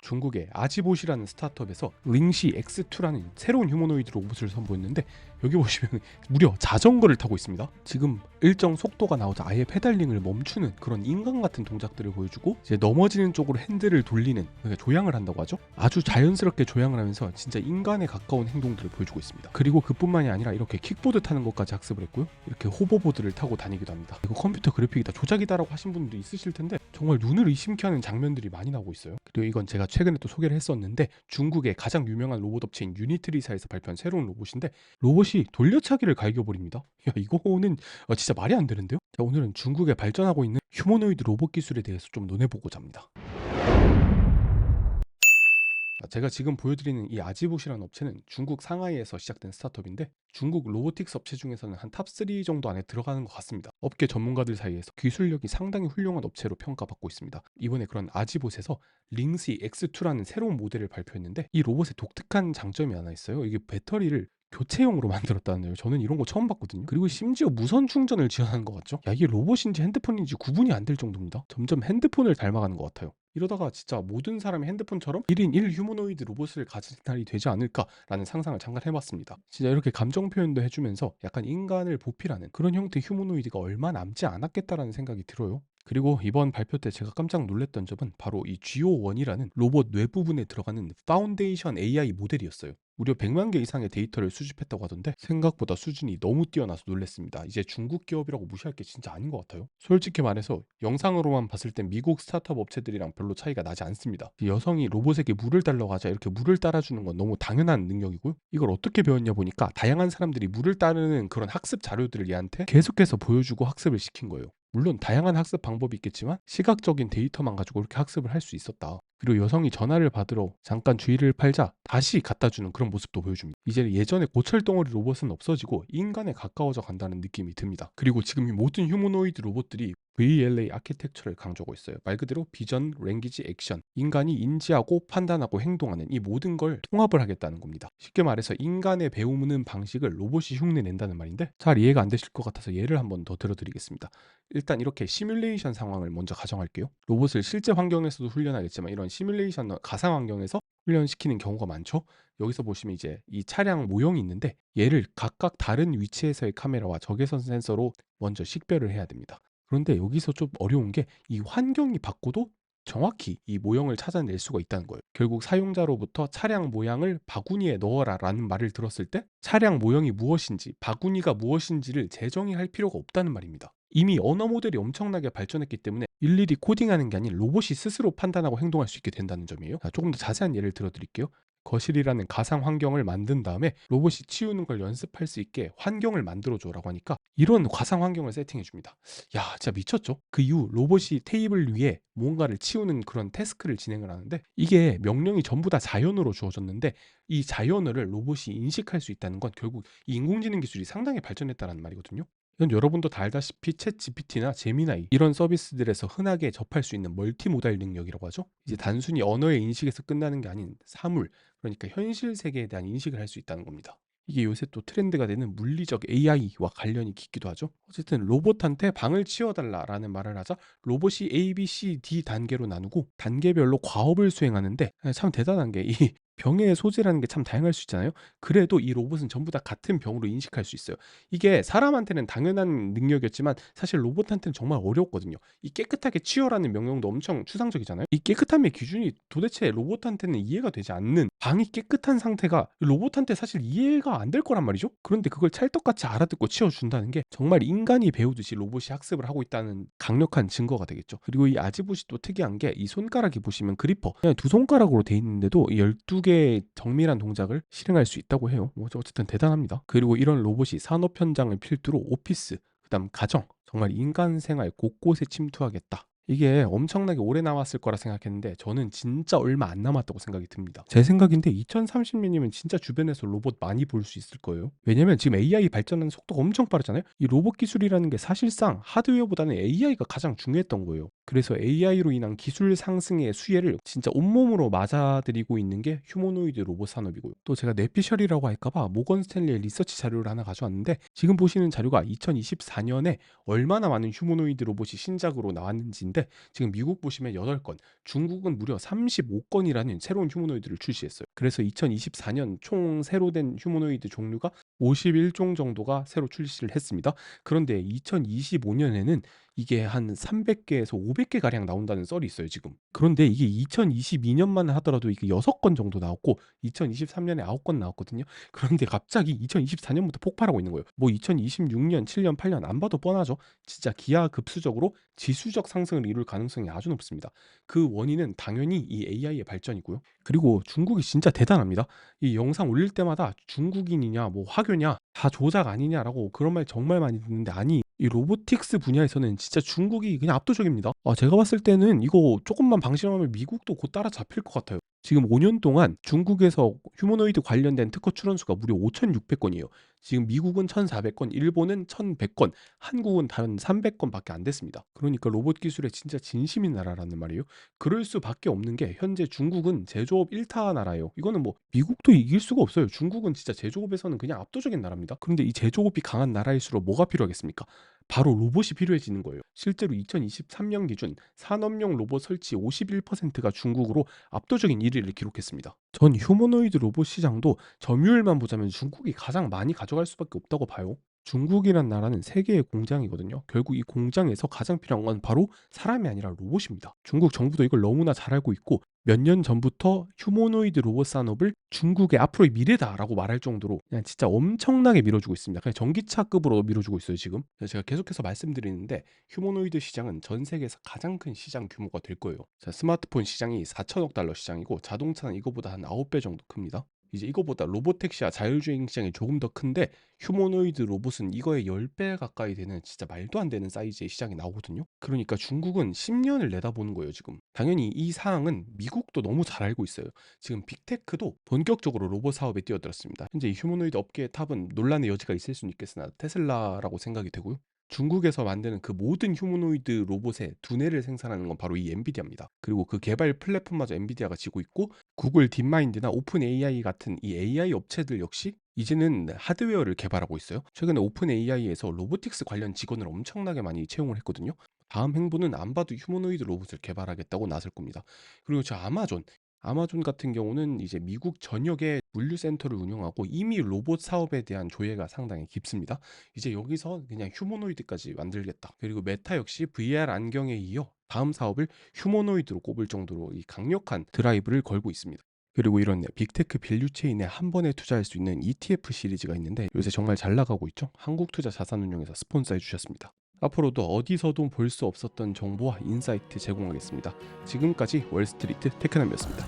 중국의 아지봇이라는 스타트업에서 링시 X2라는 새로운 휴머노이드 로봇을 선보였는데 여기 보시면 무려 자전거를 타고 있습니다. 지금 일정 속도가 나오자 아예 페달링을 멈추는 그런 인간 같은 동작들을 보여주고 이제 넘어지는 쪽으로 핸들을 돌리는, 그러니까 조향을 한다고 하죠. 아주 자연스럽게 조향을 하면서 진짜 인간에 가까운 행동들을 보여주고 있습니다. 그리고 그뿐만이 아니라 이렇게 킥보드 타는 것까지 학습을 했고요. 이렇게 호버보드를 타고 다니기도 합니다. 이거 컴퓨터 그래픽이다, 조작이다라고 하신 분들도 있으실 텐데 정말 눈을 의심케 하는 장면들이 많이 나오고 있어요. 그리고 이건 제가 최근에 또 소개를 했었는데 중국의 가장 유명한 로봇 업체인 유니트리사에서 발표한 새로운 로봇인데 로봇이 돌려차기를 갈겨버립니다. 야, 이거는 진짜 말이 안 되는데요? 자, 오늘은 중국에 발전하고 있는 휴머노이드 로봇 기술에 대해서 좀 논해보고자 합니다. 제가 지금 보여드리는 이 아지봇이라는 업체는 중국 상하이에서 시작된 스타트업인데 중국 로보틱스 업체 중에서는 한 탑3 정도 안에 들어가는 것 같습니다. 업계 전문가들 사이에서 기술력이 상당히 훌륭한 업체로 평가받고 있습니다. 이번에 그런 아지봇에서 링시 X2라는 새로운 모델을 발표했는데 이 로봇의 독특한 장점이 하나 있어요. 이게 배터리를 교체용으로 만들었다는데요. 저는 이런 거 처음 봤거든요. 그리고 심지어 무선 충전을 지원하는 것 같죠? 야, 이게 로봇인지 핸드폰인지 구분이 안 될 정도입니다. 점점 핸드폰을 닮아가는 것 같아요. 이러다가 진짜 모든 사람이 핸드폰처럼 1인 1 휴머노이드 로봇을 가진 날이 되지 않을까라는 상상을 잠깐 해봤습니다. 진짜 이렇게 감정 표현도 해주면서 약간 인간을 보필하는 그런 형태의 휴머노이드가 얼마 남지 않았겠다라는 생각이 들어요. 그리고 이번 발표 때 제가 깜짝 놀랐던 점은 바로 이 GO1이라는 로봇 뇌 부분에 들어가는 파운데이션 AI 모델이었어요. 무려 100만 개 이상의 데이터를 수집했다고 하던데 생각보다 수준이 너무 뛰어나서 놀랐습니다. 이제 중국 기업이라고 무시할 게 진짜 아닌 것 같아요. 솔직히 말해서 영상으로만 봤을 땐 미국 스타트업 업체들이랑 별로 차이가 나지 않습니다. 여성이 로봇에게 물을 달라고 하자 이렇게 물을 따라주는 건 너무 당연한 능력이고요. 이걸 어떻게 배웠냐 보니까 다양한 사람들이 물을 따르는 그런 학습 자료들을 얘한테 계속해서 보여주고 학습을 시킨 거예요. 물론 다양한 학습 방법이 있겠지만 시각적인 데이터만 가지고 이렇게 학습을 할 수 있었다. 그리고 여성이 전화를 받으러 잠깐 주의를 팔자 다시 갖다 주는 그런 모습도 보여줍니다. 이제 예전에 고철덩어리 로봇은 없어지고 인간에 가까워져 간다는 느낌이 듭니다. 그리고 지금 이 모든 휴머노이드 로봇들이 VLA 아키텍처를 강조하고 있어요. 말 그대로 비전, 랭귀지, 액션, 인간이 인지하고 판단하고 행동하는 이 모든 걸 통합을 하겠다는 겁니다. 쉽게 말해서 인간의 배우는 방식을 로봇이 흉내낸다는 말인데 잘 이해가 안 되실 것 같아서 예를 한번 더 들어드리겠습니다. 일단 이렇게 시뮬레이션 상황을 먼저 가정할게요. 로봇을 실제 환경에서도 훈련하겠지만 이런 시뮬레이션 가상 환경에서 훈련시키는 경우가 많죠. 여기서 보시면 이제 이 차량 모형이 있는데 얘를 각각 다른 위치에서의 카메라와 적외선 센서로 먼저 식별을 해야 됩니다. 그런데 여기서 좀 어려운 게 이 환경이 바꿔도 정확히 이 모형을 찾아낼 수가 있다는 거예요. 결국 사용자로부터 차량 모양을 바구니에 넣어라 라는 말을 들었을 때 차량 모형이 무엇인지 바구니가 무엇인지를 재정의 할 필요가 없다는 말입니다. 이미 언어 모델이 엄청나게 발전했기 때문에 일일이 코딩하는 게 아닌 로봇이 스스로 판단하고 행동할 수 있게 된다는 점이에요. 자, 조금 더 자세한 예를 들어드릴게요. 거실이라는 가상 환경을 만든 다음에 로봇이 치우는 걸 연습할 수 있게 환경을 만들어줘라고 하니까 이런 가상 환경을 세팅해줍니다. 야, 진짜 미쳤죠? 그 이후 로봇이 테이블 위에 뭔가를 치우는 그런 태스크를 진행을 하는데 이게 명령이 전부 다 자연어로 주어졌는데 이 자연어를 로봇이 인식할 수 있다는 건 결국 이 인공지능 기술이 상당히 발전했다는 말이거든요. 이건 여러분도 다 알다시피 챗 GPT나 제미나이 이런 서비스들에서 흔하게 접할 수 있는 멀티모달 능력이라고 하죠. 이제 단순히 언어의 인식에서 끝나는 게 아닌 사물, 그러니까 현실 세계에 대한 인식을 할 수 있다는 겁니다. 이게 요새 또 트렌드가 되는 물리적 AI와 관련이 깊기도 하죠. 어쨌든 로봇한테 방을 치워달라라는 말을 하자 로봇이 A, B, C, D 단계로 나누고 단계별로 과업을 수행하는데 참 대단한 게 이 병의 소재라는 게 참 다양할 수 있잖아요. 그래도 이 로봇은 전부 다 같은 병으로 인식할 수 있어요. 이게 사람한테는 당연한 능력이었지만 사실 로봇한테는 정말 어려웠거든요. 이 깨끗하게 치워라는 명령도 엄청 추상적이잖아요. 이 깨끗함의 기준이 도대체 로봇한테는 이해가 되지 않는, 방이 깨끗한 상태가 로봇한테 사실 이해가 안 될 거란 말이죠. 그런데 그걸 찰떡같이 알아듣고 치워준다는 게 정말 인간이 배우듯이 로봇이 학습을 하고 있다는 강력한 증거가 되겠죠. 그리고 이 아지봇이 또 특이한 게 이 손가락이 보시면 그리퍼 그냥 두 손가락으로 돼 있는데도 12개의 정밀한 동작을 실행할 수 있다고 해요. 어쨌든 대단합니다. 그리고 이런 로봇이 산업 현장을 필두로 오피스, 그다음 가정, 정말 인간 생활 곳곳에 침투하겠다. 이게 엄청나게 오래 남았을 거라 생각했는데 저는 진짜 얼마 안 남았다고 생각이 듭니다. 제 생각인데 2030년이면 진짜 주변에서 로봇 많이 볼 수 있을 거예요. 왜냐면 지금 AI 발전하는 속도가 엄청 빠르잖아요. 이 로봇 기술이라는 게 사실상 하드웨어보다는 AI가 가장 중요했던 거예요. 그래서 AI로 인한 기술 상승의 수혜를 진짜 온몸으로 맞아들이고 있는 게 휴머노이드 로봇 산업이고요. 또 제가 뇌피셜이라고 할까봐 모건 스탠리의 리서치 자료를 하나 가져왔는데 지금 보시는 자료가 2024년에 얼마나 많은 휴머노이드 로봇이 신작으로 나왔는지인데 있는데 지금 미국 보시면 8건, 중국은 무려 35건이라는 새로운 휴머노이드를 출시했어요. 그래서 2024년 총 새로 된 휴머노이드 종류가 51종 정도가 새로 출시를 했습니다. 그런데 2025년에는 이게 한 300개에서 500개 가량 나온다는 썰이 있어요, 지금. 그런데 이게 2022년만 하더라도 이게 6건 정도 나왔고 2023년에 9건 나왔거든요. 그런데 갑자기 2024년부터 폭발하고 있는 거예요. 뭐 2026년, 7년, 8년 안 봐도 뻔하죠. 진짜 기하급수적으로 지수적 상승을 이룰 가능성이 아주 높습니다. 그 원인은 당연히 이 AI의 발전이고요. 그리고 중국이 진짜 대단합니다. 이 영상 올릴 때마다 중국인이냐 뭐 화교냐 다 조작 아니냐라고 그런 말 정말 많이 듣는데, 아니, 이 로보틱스 분야에서는 진짜 중국이 그냥 압도적입니다. 제가 봤을 때는 이거 조금만 방심하면 미국도 곧 따라잡힐 것 같아요. 지금 5년 동안 중국에서 휴머노이드 관련된 특허 출원수가 무려 5,600건이에요. 지금 미국은 1,400건, 일본은 1,100건, 한국은 단 300건밖에 안 됐습니다. 그러니까 로봇 기술에 진짜 진심인 나라라는 말이에요. 그럴 수밖에 없는 게 현재 중국은 제조업 1타 나라예요. 이거는 뭐 미국도 이길 수가 없어요. 중국은 진짜 제조업에서는 그냥 압도적인 나라입니다. 그런데 이 제조업이 강한 나라일수록 뭐가 필요하겠습니까? 바로 로봇이 필요해지는 거예요. 실제로 2023년 기준 산업용 로봇 설치 51%가 중국으로 압도적인 1위를 기록했습니다. 전 휴머노이드 로봇 시장도 점유율만 보자면 중국이 가장 많이 가져갈 수밖에 없다고 봐요. 중국이란 나라는 세계의 공장이거든요. 결국 이 공장에서 가장 필요한 건 바로 사람이 아니라 로봇입니다. 중국 정부도 이걸 너무나 잘 알고 있고 몇 년 전부터 휴머노이드 로봇 산업을 중국의 앞으로의 미래다라고 말할 정도로 그냥 진짜 엄청나게 밀어주고 있습니다. 그냥 전기차급으로 밀어주고 있어요, 지금. 그래서 제가 계속해서 말씀드리는데 휴머노이드 시장은 전 세계에서 가장 큰 시장 규모가 될 거예요. 자, 스마트폰 시장이 4천억 달러 시장이고 자동차는 이거보다 한 9배 정도 큽니다. 이제 이거보다 로보택시와 자율주행 시장이 조금 더 큰데 휴머노이드 로봇은 이거의 10배 가까이 되는 진짜 말도 안 되는 사이즈의 시장이 나오거든요. 그러니까 중국은 10년을 내다보는 거예요, 지금. 당연히 이 사항은 미국도 너무 잘 알고 있어요. 지금 빅테크도 본격적으로 로봇 사업에 뛰어들었습니다. 현재 이 휴머노이드 업계의 탑은 논란의 여지가 있을 수는 있겠으나 테슬라라고 생각이 되고요. 중국에서 만드는 그 모든 휴머노이드 로봇의 두뇌를 생산하는 건 바로 이 엔비디아입니다. 그리고 그 개발 플랫폼마저 엔비디아가 지고 있고 구글 딥마인드나 오픈 AI 같은 이 AI 업체들 역시 이제는 하드웨어를 개발하고 있어요. 최근에 오픈 AI에서 로보틱스 관련 직원을 엄청나게 많이 채용을 했거든요. 다음 행보는 안 봐도 휴머노이드 로봇을 개발하겠다고 나설 겁니다. 그리고 저 아마존 같은 경우는 이제 미국 전역에 물류센터를 운영하고 이미 로봇 사업에 대한 조예가 상당히 깊습니다. 이제 여기서 그냥 휴머노이드까지 만들겠다. 그리고 메타 역시 VR 안경에 이어 다음 사업을 휴머노이드로 꼽을 정도로 이 강력한 드라이브를 걸고 있습니다. 그리고 이런 빅테크 밸류체인에 한 번에 투자할 수 있는 ETF 시리즈가 있는데 요새 정말 잘 나가고 있죠. 한국투자자산운용에서 스폰서해 주셨습니다. 앞으로도 어디서도 볼 수 없었던 정보와 인사이트 제공하겠습니다. 지금까지 월스트리트 테크남이었습니다.